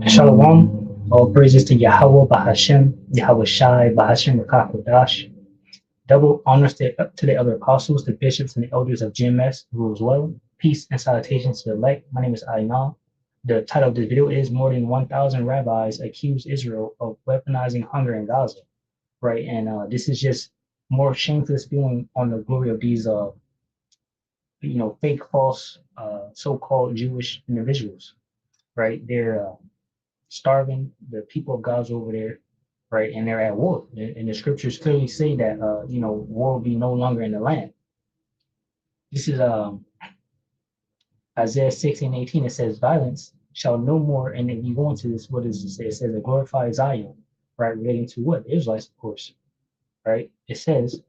Shalom. All praises to Yahweh Bahashem, Yahweh Shai, Bahashem Rakakodash. Double honors to the other apostles, the bishops, and the elders of GMS who as well. Peace and salutations to the elect. My name is Aina. The title of this video is More Than 1,000 Rabbis Accuse Israel of Weaponizing Hunger in Gaza. Right, and this is just more shameful spewing on the glory of these, fake, false, so-called Jewish individuals. Right, they're starving the people of Gaza over there, right? And they're at war. And the scriptures clearly say that, war will be no longer in the land. This is Isaiah 16:18. It says, violence shall no more. And if you go into this, what does it say? It says, a glorified Zion, right? Relating to what? The Israelites, of course, right? It says,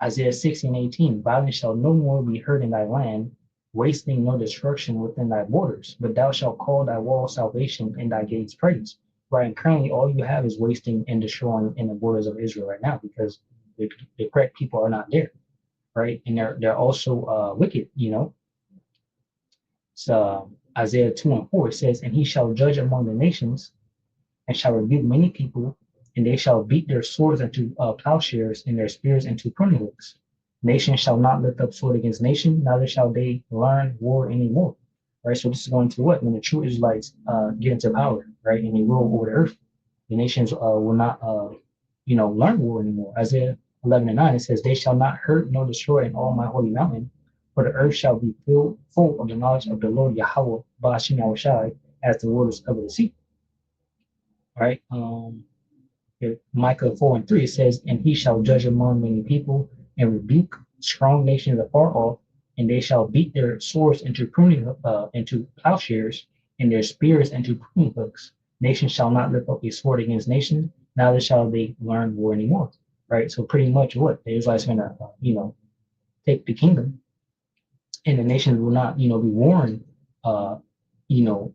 Isaiah 16:18, violence shall no more be heard in thy land, wasting nor destruction within thy borders, but thou shalt call thy wall salvation and thy gates praise. Right, and currently all you have is wasting and destroying in the borders of Israel right now because the correct people are not there, right? And they're also wicked, So Isaiah 2:4 says, and he shall judge among the nations and shall rebuke many people, and they shall beat their swords into plowshares and their spears into pruning hooks. Nation shall not lift up sword against nation, neither shall they learn war anymore. Right, so this is going to what? When the true Israelites get into power, right, and they rule over the earth, the nations will not, learn war anymore. Isaiah 11:9, it says, they shall not hurt nor destroy in all my holy mountain, for the earth shall be filled full of the knowledge of the Lord Yahweh, Ba'ashim Yahushai, as the waters cover the sea. Right? Micah 4:3 says, and he shall judge among many people and rebuke strong nations afar off, and they shall beat their swords into into plowshares, and their spears into pruning hooks. Nation shall not lift up a sword against nation, neither shall they learn war anymore. Right? So pretty much what the Israelites are gonna, take the kingdom, and the nations will not, be warring,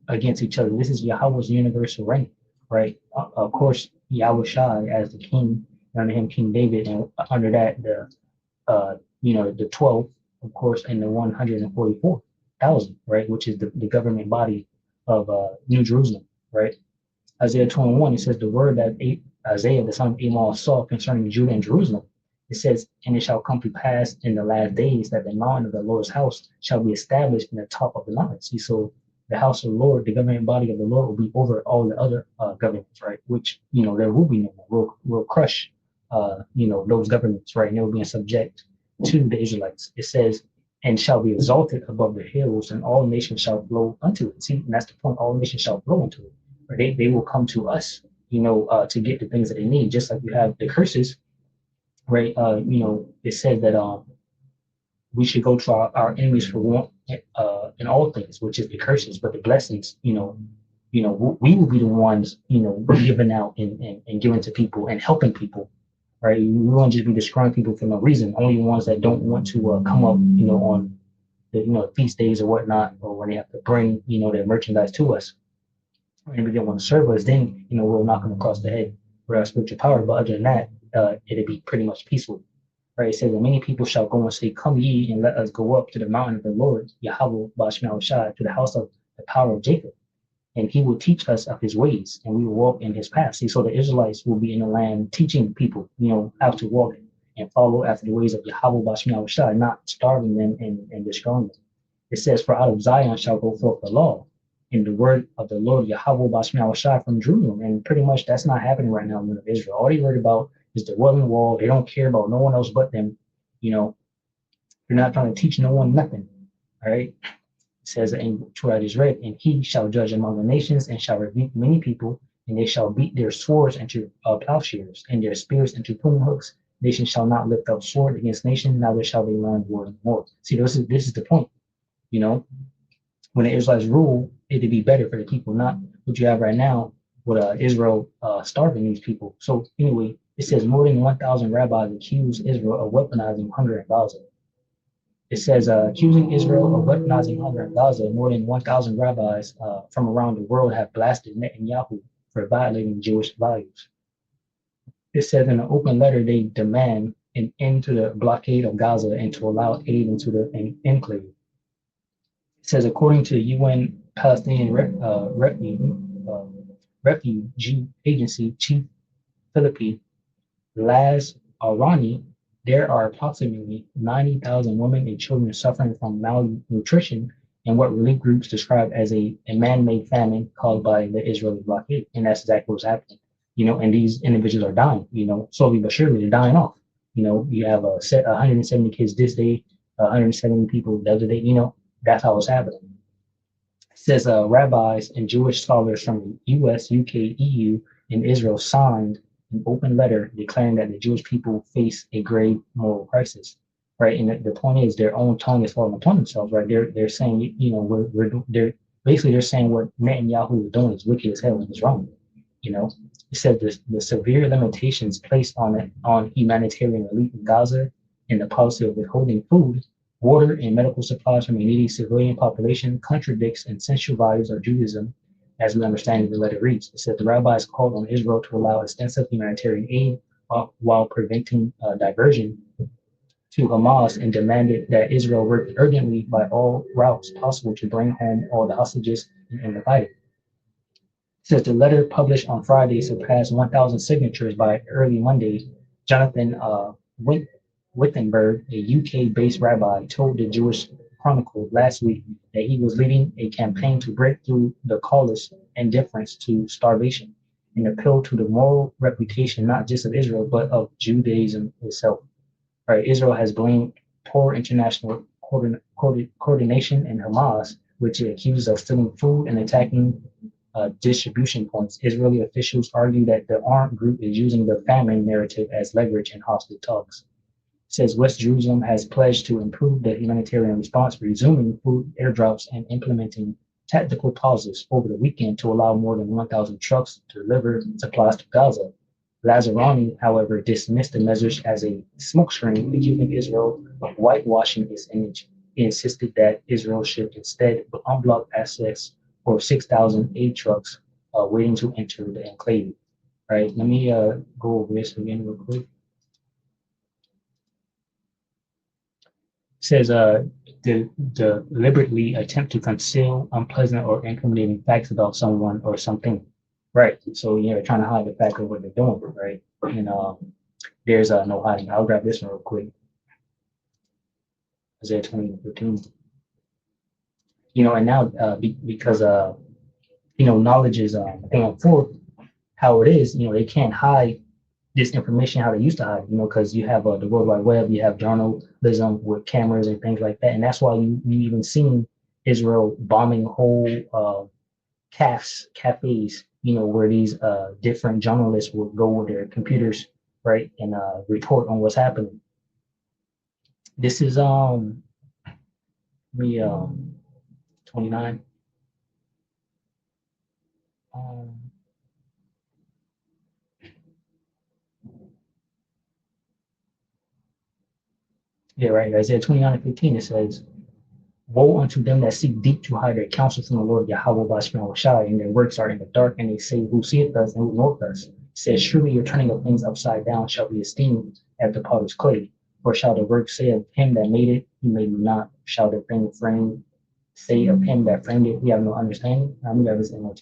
against each other. This is Yahweh's universal reign, right? Of course, Yahweh Shai as the king, under him King David, and under that the 12, of course, and the 144,000, right, which is the government body of New Jerusalem, right? Isaiah 21, it says the word that Isaiah, the son of Amos, saw concerning Judah and Jerusalem. It says, and it shall come to pass in the last days that the mountain of the Lord's house shall be established in the top of the mountain. See, so the house of the Lord, the government body of the Lord, will be over all the other governments, right? Which, there will be no more. We'll crush, those governments, right? And they will be in subject to the Israelites. It says, and shall be exalted above the hills, and all nations shall flow unto it. See, and that's the point. All nations shall flow into it. Right? They will come to us, to get the things that they need. Just like you have the curses, right? It said that we should go to our enemies for one in all things, which is the curses, but the blessings, we will be the ones, giving out and giving to people and helping people, right? We won't just be destroying people for no reason. Only ones that don't want to come up, on the feast days or whatnot, or when they have to bring, their merchandise to us, and if they want to serve us, then we'll knock them across the head with our spiritual power. But other than that, it'll be pretty much peaceful. Right? It says that many people shall go and say, come ye and let us go up to the mountain of the Lord, Yahweh, Ba'ashim Shai, to the house of the power of Jacob. And he will teach us of his ways, and we will walk in his paths. See, so the Israelites will be in the land teaching people, how to walk and follow after the ways of Yahweh, Ba'ashim Shai, not starving them and destroying them. It says, for out of Zion shall go forth the law, in the word of the Lord Yahweh Ba'ashim Shai from Jerusalem. And pretty much that's not happening right now in the Israel. All they worried about is the Wailing Wall. They don't care about no one else but them. They're not trying to teach no one nothing. All right. It says in what is read, and he shall judge among the nations and shall rebuke many people, and they shall beat their swords into plowshares and their spears into pruning hooks. Nation shall not lift up sword against nation, neither shall they learn war anymore. See, this is the point. When the Israelites rule, it'd be better for the people, not what you have right now with Israel starving these people. So anyway, it says more than 1,000 rabbis accuse Israel of weaponizing hunger in Gaza. It says accusing Israel of weaponizing hunger in Gaza, more than 1,000 rabbis from around the world have blasted Netanyahu for violating Jewish values. It says in an open letter they demand an end to the blockade of Gaza and to allow aid into the enclave. It says, according to UN Palestinian uh, Refugee Agency Chief Philippi Laz Arani, there are approximately 90,000 women and children suffering from malnutrition in what relief groups describe as a man-made famine caused by the Israeli blockade. And that's exactly what's happening. And these individuals are dying, slowly but surely they're dying off. You have 170 kids this day, 170 people the other day, that's how it's happening. It says rabbis and Jewish scholars from the US, UK, EU, and Israel signed an open letter declaring that the Jewish people face a grave moral crisis, right? And the point is, their own tongue is falling upon themselves, right? They're saying, they're basically they're saying what Netanyahu is doing is wicked as hell and is wrong. You know, it said the severe limitations placed on humanitarian relief in Gaza and the policy of withholding food, water, and medical supplies from a needy civilian population contradicts essential values of Judaism as we understand it. The letter reads. It said the rabbis called on Israel to allow extensive humanitarian aid while preventing diversion to Hamas and demanded that Israel work urgently by all routes possible to bring home all the hostages in the fighting. Says the letter published on Friday surpassed 1,000 signatures by early Monday. Jonathan Wittenberg, a UK-based rabbi, told the Jewish Chronicle last week that he was leading a campaign to break through the callous indifference to starvation and appeal to the moral reputation not just of Israel but of Judaism itself. Right? Israel has blamed poor international coordination and Hamas, which it accuses of stealing food and attacking distribution points. Israeli officials argue that the armed group is using the famine narrative as leverage in hostile talks. It says West Jerusalem has pledged to improve the humanitarian response, resuming food airdrops and implementing tactical pauses over the weekend to allow more than 1,000 trucks to deliver supplies to Gaza. Lazarani, however, dismissed the measures as a smokescreen, accusing Israel of whitewashing its image. He insisted that Israel should instead unblock access for 6,000 aid trucks waiting to enter the enclave. Right? Let me go over this again real quick. It says the deliberately attempt to conceal unpleasant or incriminating facts about someone or something. Right. So you're trying to hide the fact of what they're doing, right? And there's no hiding. I'll grab this one real quick. Isaiah 20:15. And now because knowledge is going forth how it is, they can't hide this information how they used to hide, because you have the World Wide Web, you have journalism with cameras and things like that. And that's why you even seen Israel bombing whole cafes, where these different journalists would go with their computers, right, and report on what's happening. This is me 29. Yeah, right. Isaiah 29:15, it says, woe unto them that seek deep to hide their counsel from the Lord Yahweh Bashman Shai, and their works are in the dark, and they say, who seeth us and who knoweth us? It says, surely your turning of things upside down shall be esteemed at the potter's clay. For shall the work say of him that made it, he made me not? Shall the thing framed say of him that framed it, we have no understanding? I'm going to this MOT.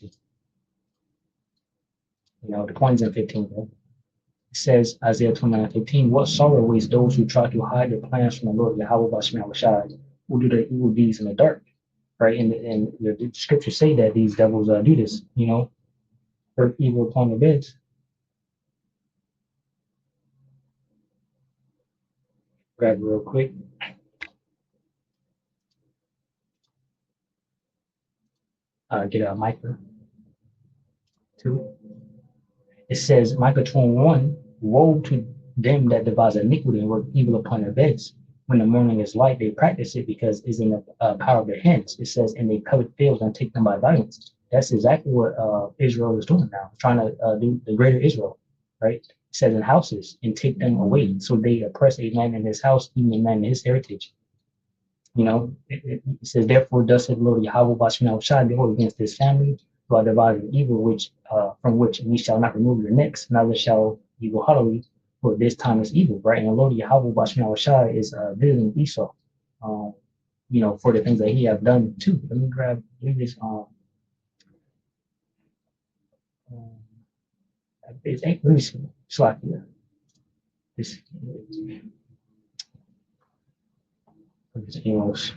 The point's in 15, right? It says, Isaiah 29:15, what sorrow awaits those who try to hide their plans from the Lord Yahweh Bashman Shai, who do their evil deeds in the dark, right? And the scriptures say that these devils do this, work evil upon their beds. Grab it real quick. Get a Micah 2. It says, Micah 2:1, woe to them that devise iniquity and work evil upon their beds. When the morning is light, they practice it because it's in the power of their hands. It says, and they covet fields and take them by violence. That's exactly what Israel is doing now, trying to do the greater Israel, right? It says in houses and take them away. So they oppress a man in his house, even a man in his heritage. It says, therefore, thus said the Lord Yahweh Bashman Shai, behold, against this family, who are divided evil, which from which ye shall not remove your necks, neither shall ye go haughtily, for this time is evil, right? And the Lord Yahweh Bashman Shai is visiting Esau. for the things that he have done too. Let me grab this um let me see. Slack here. This Amos.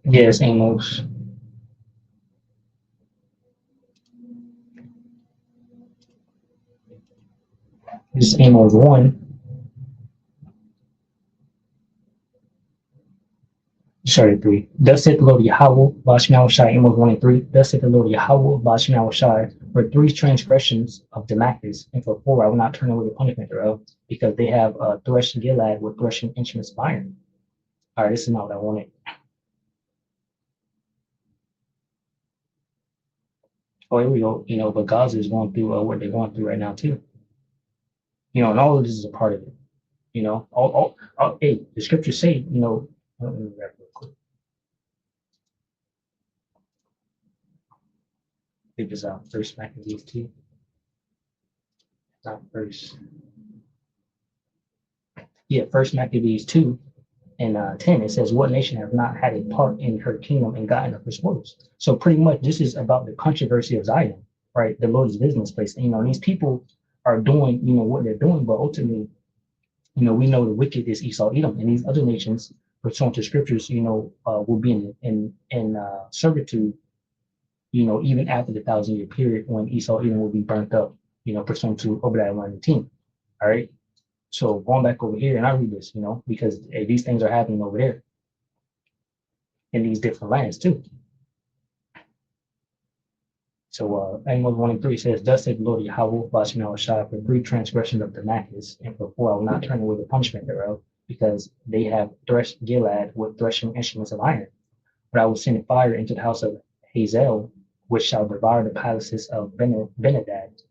Yes, Amos. This is Amos 1. Sorry, 3. Thus saith the Lord Yahweh, Bashmiel Shai, Amos 1 and 3. Thus saith the Lord Yahweh, Bashmiel Shai, for 3 transgressions of Damascus, and for 4 I will not turn away the punishment thereof, because they have threshed Gilead with threshing instruments of iron. All right, this is not what I wanted. Oh, here we go. But Gaza is going through what they're going through right now, too. And all of this is a part of it. Hey, the scriptures say, let me grab it real quick. I think it's First Maccabees 2. Not first. Yeah, First Maccabees 2 and 10. It says, "What nation have not had a part in her kingdom and gotten of her spoils?" So pretty much, this is about the controversy of Zion, right? The Lord's business place. These people are doing, what they're doing, but ultimately, we know the wicked is Esau, Edom, and these other nations, pursuant to scriptures, will be in servitude, even after the 1,000-year period when Esau, Edom will be burnt up, pursuant to Obadiah 1:18. All right. So going back over here, and I read this, because these things are happening over there in these different lands too. So Amos 1 and 3 says, "Thus said the Lord Yahweh, Bashmiel Shai, for 3 transgressions of Damascus, and for 4 I will not turn away the punishment thereof, because they have threshed Gilead with threshing instruments of iron. But I will send fire into the house of Hazael, which shall devour the palaces of Benadad.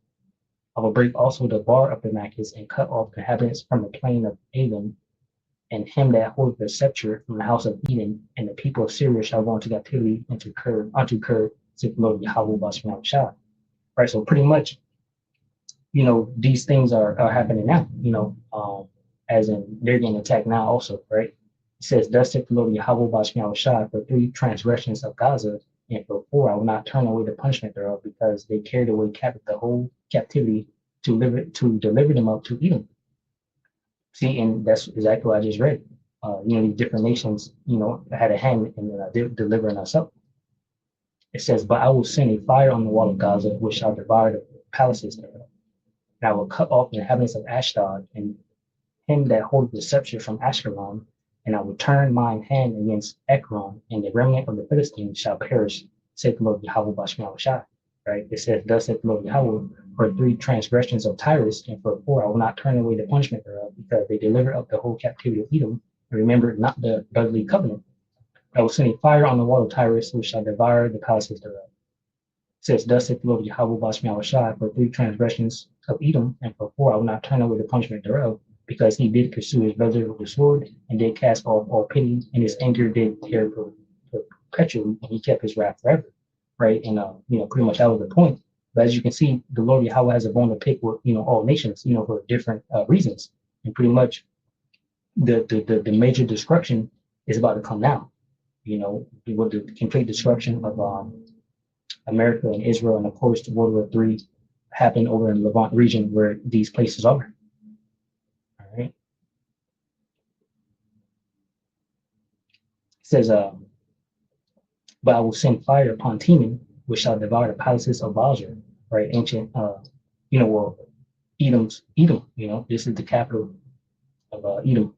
I will break also the bar of Damascus, and cut off the inhabitants from the plain of Avon, and him that holdeth the sceptre from the house of Eden, and the people of Syria shall go into captivity unto Kir, saith the Lord Yahweh Bashmiel Shai." Right, so pretty much, these things are happening now, as in they're getting attacked now also, right? It says, "Thus saith the Lord Yahweh Bashmiel Shai, for 3 transgressions of Gaza, and for 4 I will not turn away the punishment thereof, because they carried away captive the whole captivity to deliver them up to Edom." See, and that's exactly what I just read. These different nations, had a hand in delivering us up. It says, "But I will send a fire on the wall of Gaza, which shall devour the palaces thereof. And I will cut off the inhabitants of Ashdod, and him that holdeth the sceptre from Ashkelon, and I will turn mine hand against Ekron, and the remnant of the Philistines shall perish, saith the Lord Yahweh Bashmiel Shai." Right? It says, "Thus saith the Lord Yahweh, for 3 transgressions of Tyrus, and for 4 I will not turn away the punishment thereof, because they deliver up the whole captivity of Edom, and remember not the brotherly covenant. I will send a fire on the wall of Tyrus, which shall devour the palaces thereof." It says, "Thus saith the Lord Yahweh Bashmiel Shai, for 3 transgressions of Edom, and for 4 I will not turn away the punishment thereof, because he did pursue his brother with the sword, and did cast off all pity, and his anger did tear perpetually, and he kept his wrath forever." Right? And pretty much that was the point. But as you can see, the Lord Yahweh has a bone to pick with all nations, for different reasons. And pretty much the major destruction is about to come now. With the complete destruction of America and Israel, and of course, World War III happened over in the Levant region where these places are. All right. It says, "But I will send fire upon Teman, which shall devour the palaces of Bozrah." Right, ancient, well, Edom. This is the capital of Edom.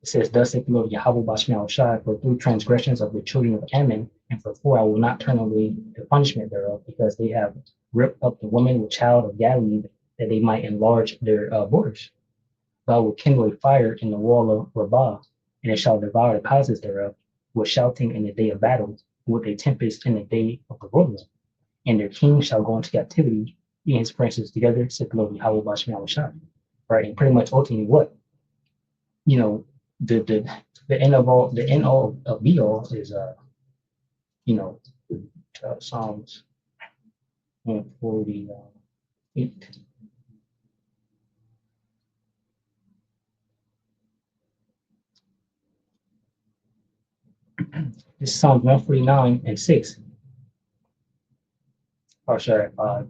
It says, "Thus saith the Lord Yahweh Bashmiel Shai, for 3 transgressions of the children of Ammon, and for 4 I will not turn away the punishment thereof, because they have ripped up the woman with child of Galilee, that they might enlarge their borders. But I will kindle a fire in the wall of Rabbah, and it shall devour the palaces thereof, with shouting in the day of battle, with a tempest in the day of the whirlwind. And their king shall go into captivity, he and his princes together, saith the Lord Yahweh Bashmiel Shai." Right, and pretty much ultimately what? The end all of be all is Psalms 148. This is Psalms 149 and 6. Or sorry, 5.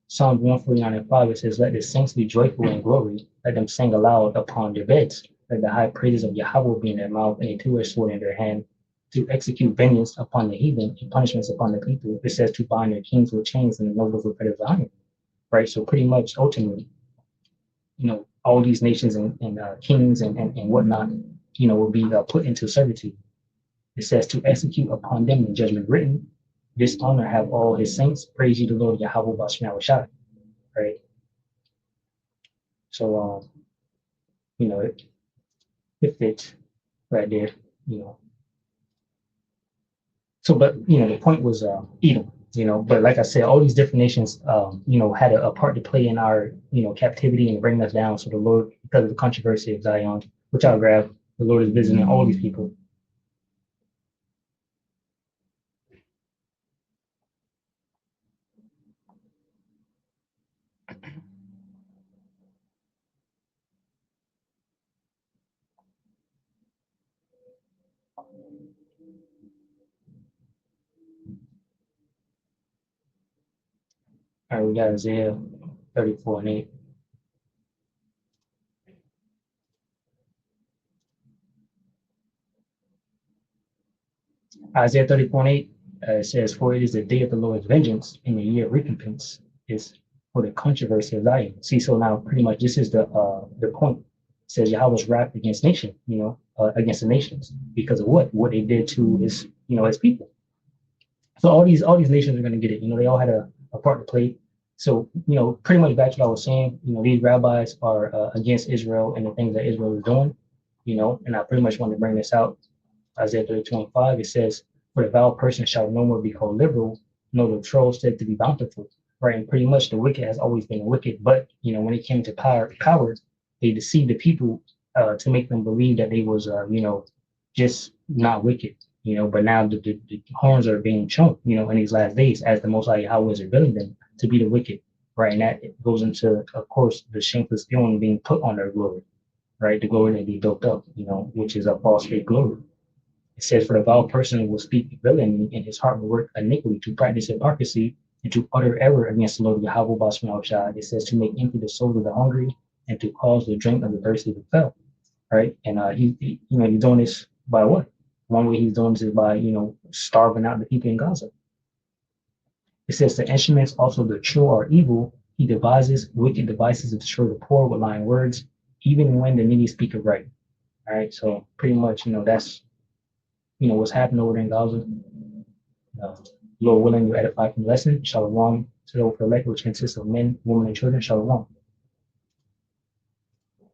Psalms 149 and 5, it says, let the saints be joyful in glory. Let them sing aloud upon their beds. Let the high praises of Yahweh be in their mouth and a two-edged sword in their hand to execute vengeance upon the heathen and punishments upon the people. It says to bind their kings with chains and the nobles with fetters of iron. Right? So pretty much ultimately, all these nations and kings and whatnot, will be put into servitude. It says to execute upon them the judgment written. This honor have all his saints. Praise you, the Lord Yahweh Bashmi Shai. Right. So it fits right there. You know. So, but the point was Edom. But like I said, all these different nations, had a part to play in our, captivity and bringing us down. So the Lord, because of the controversy of Zion, which I'll grab, the Lord is visiting all these people. All right, we got Isaiah 34 and 8. Isaiah 34 and 8 says, for it is the day of the Lord's vengeance, and the year of recompense is for the controversy of Zion. See, so now pretty much this is the point. It says Yahweh's wrath against against the nations because of what they did to his people. So all these nations are going to get it. They all had a part to play. So pretty much back to what I was saying. These rabbis are against Israel and the things that Israel is doing. And I pretty much want to bring this out. Isaiah 30:25, it says, for the vile person shall no more be called liberal, nor the troll said to be bountiful. Right. And pretty much the wicked has always been wicked. But when it came to power, they deceived the people to make them believe that they was just not wicked. But now the horns are being shown, in these last days as the Most High Yahweh is revealing them to be the wicked. Right. And that goes into, of course, the shameful feeling being put on their glory. Right. The glory that be built up, which is a false fake glory. It says, for the vile person will speak villainy, and his heart will work iniquity to practice hypocrisy and to utter error against the Lord Yahweh Bashmi Shai. It says to make empty the soul of the hungry and to cause the drink of the thirsty to fail. Right. And he's doing this by what? One way he's doing this is by, starving out the people in Gaza. It says the instruments also the true are evil. He devises wicked devices to destroy the poor with lying words, even when the needy speak of right. All right. So pretty much, that's what's happening over there in Gaza. Lord willing, you edify from the lesson. Shalom to the elect, which consists of men, women, and children. Shalom.